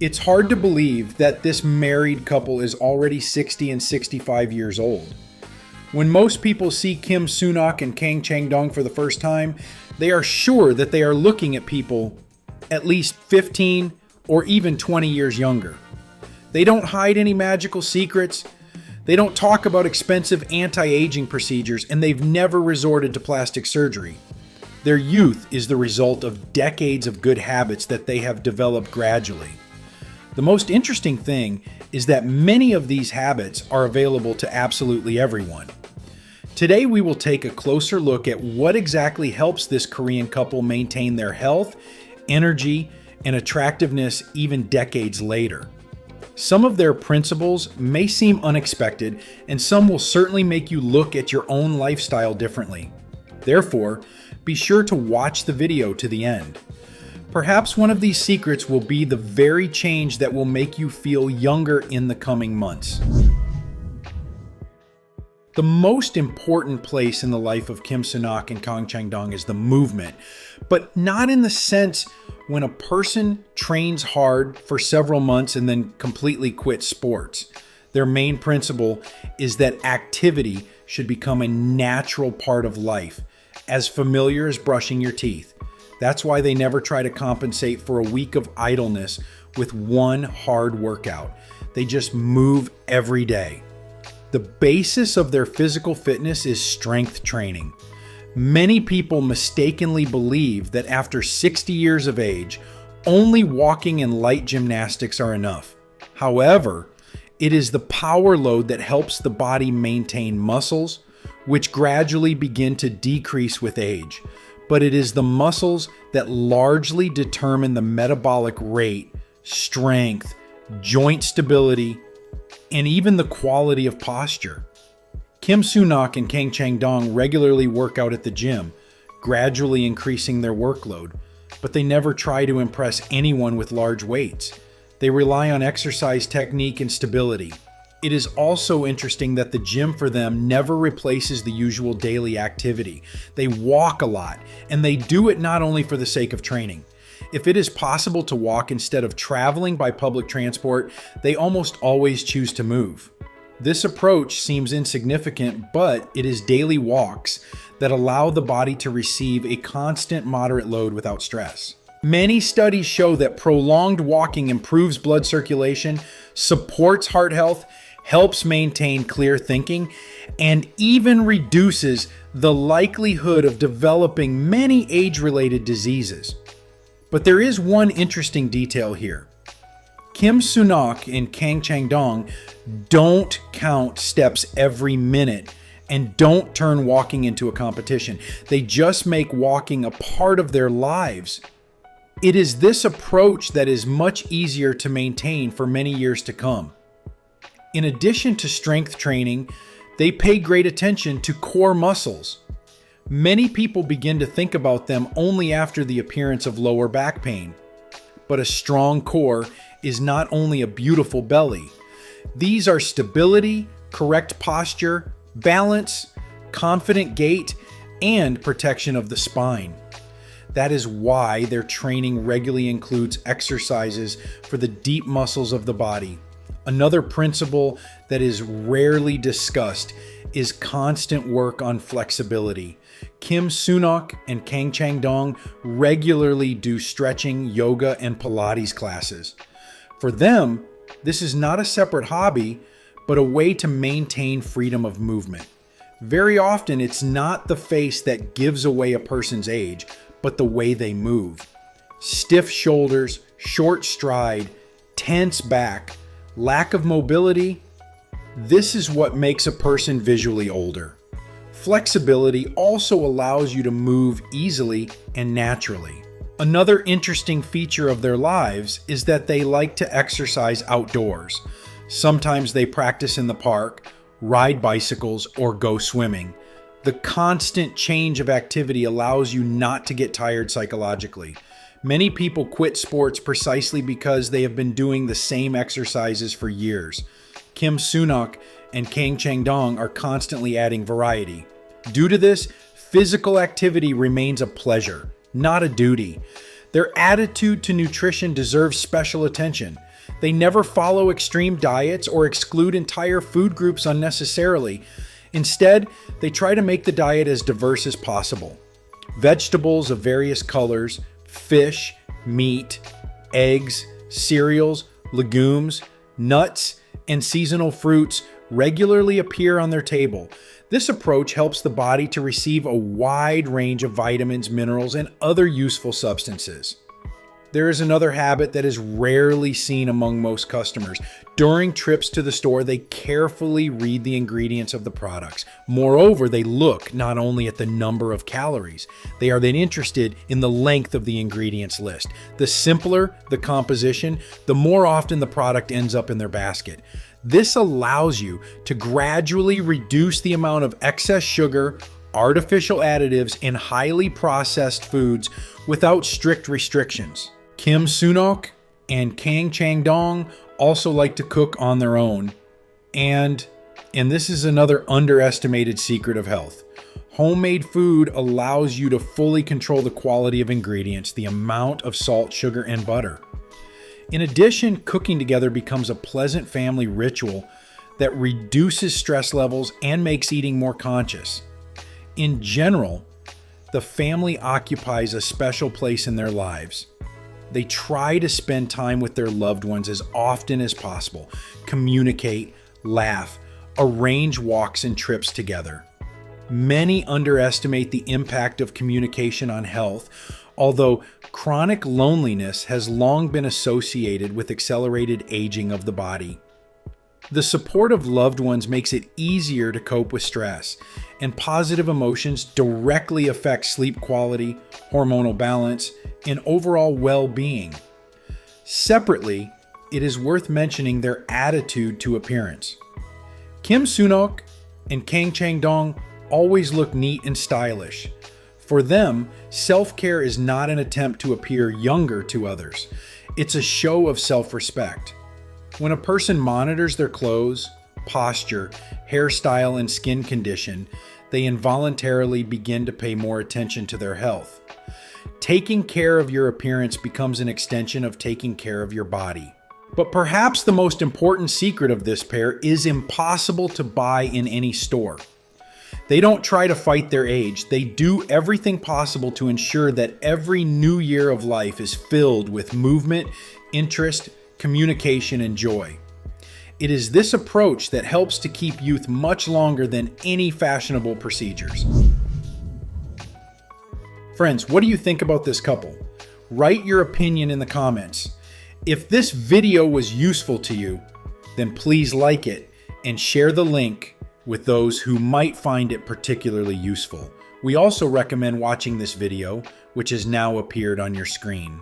It's hard to believe that this married couple is already 60 and 65 years old. When most people see Kim Sunok and Kang Changdong for the first time, they are sure that they are looking at people at least 15 or even 20 years younger. They don't hide any magical secrets, they don't talk about expensive anti-aging procedures, and they've never resorted to plastic surgery. Their youth is the result of decades of good habits that they have developed gradually. The most interesting thing is that many of these habits are available to absolutely everyone. Today we will take a closer look at what exactly helps this Korean couple maintain their health, energy, and attractiveness even decades later. Some of their principles may seem unexpected, and some will certainly make you look at your own lifestyle differently. Therefore, be sure to watch the video to the end. Perhaps one of these secrets will be the very change that will make you feel younger in the coming months. The most important place in the life of Kim Sunok and Kang Changdong is the movement, but not in the sense when a person trains hard for several months and then completely quits sports. Their main principle is that activity should become a natural part of life, as familiar as brushing your teeth. That's why they never try to compensate for a week of idleness with one hard workout. They just move every day. The basis of their physical fitness is strength training. Many people mistakenly believe that after 60 years of age, only walking and light gymnastics are enough. However, it is the power load that helps the body maintain muscles, which gradually begin to decrease with age. But it is the muscles that largely determine the metabolic rate, strength, joint stability, and even the quality of posture. Kim Sunok and Kang Changdong regularly work out at the gym, gradually increasing their workload, but they never try to impress anyone with large weights. They rely on exercise technique and stability. It is also interesting that the gym for them never replaces the usual daily activity. They walk a lot, and they do it not only for the sake of training. If it is possible to walk instead of traveling by public transport, they almost always choose to move. This approach seems insignificant, but it is daily walks that allow the body to receive a constant moderate load without stress. Many studies show that prolonged walking improves blood circulation, supports heart health, helps maintain clear thinking, and even reduces the likelihood of developing many age-related diseases. But there is one interesting detail here. Kim Sunok and Kang Changdong don't count steps every minute and don't turn walking into a competition. They just make walking a part of their lives. It is this approach that is much easier to maintain for many years to come. In addition to strength training, they pay great attention to core muscles. Many people begin to think about them only after the appearance of lower back pain. But a strong core is not only a beautiful belly. These are stability, correct posture, balance, confident gait, and protection of the spine. That is why their training regularly includes exercises for the deep muscles of the body. Another principle that is rarely discussed is constant work on flexibility. Kim Sunok and Kang Changdong regularly do stretching, yoga, and Pilates classes. For them, this is not a separate hobby, but a way to maintain freedom of movement. Very often, it's not the face that gives away a person's age, but the way they move. Stiff shoulders, short stride, tense back, lack of mobility. This is what makes a person visually older. Flexibility also allows you to move easily and naturally. Another interesting feature of their lives is that they like to exercise outdoors. Sometimes they practice in the park, ride bicycles, or go swimming. The constant change of activity allows you not to get tired psychologically. Many people quit sports precisely because they have been doing the same exercises for years. Kim Sunok and Kang Changdong are constantly adding variety. Due to this, physical activity remains a pleasure, not a duty. Their attitude to nutrition deserves special attention. They never follow extreme diets or exclude entire food groups unnecessarily. Instead, they try to make the diet as diverse as possible. Vegetables of various colors, fish, meat, eggs, cereals, legumes, nuts, and seasonal fruits regularly appear on their table. This approach helps the body to receive a wide range of vitamins, minerals, and other useful substances. There is another habit that is rarely seen among most customers. During trips to the store, they carefully read the ingredients of the products. Moreover, they look not only at the number of calories, they are then interested in the length of the ingredients list. The simpler the composition, the more often the product ends up in their basket. This allows you to gradually reduce the amount of excess sugar, artificial additives, and highly processed foods without strict restrictions. Kim Sunok and Kang Changdong also like to cook on their own. And this is another underestimated secret of health. Homemade food allows you to fully control the quality of ingredients, the amount of salt, sugar, and butter. In addition, cooking together becomes a pleasant family ritual that reduces stress levels and makes eating more conscious. In general, the family occupies a special place in their lives. They try to spend time with their loved ones as often as possible, communicate, laugh, arrange walks and trips together. Many underestimate the impact of communication on health, although chronic loneliness has long been associated with accelerated aging of the body. The support of loved ones makes it easier to cope with stress, and positive emotions directly affect sleep quality, hormonal balance, and overall well-being. Separately, it is worth mentioning their attitude to appearance. Kim Sunok and Kang Changdong always look neat and stylish. For them, self-care is not an attempt to appear younger to others. It's a show of self-respect. When a person monitors their clothes, posture, hairstyle, and skin condition, they involuntarily begin to pay more attention to their health. Taking care of your appearance becomes an extension of taking care of your body. But perhaps the most important secret of this pair is impossible to buy in any store. They don't try to fight their age. They do everything possible to ensure that every new year of life is filled with movement, interest, communication, and joy. It is this approach that helps to keep youth much longer than any fashionable procedures. Friends, what do you think about this couple? Write your opinion in the comments. If this video was useful to you, then please like it and share the link with those who might find it particularly useful. We also recommend watching this video, which has now appeared on your screen.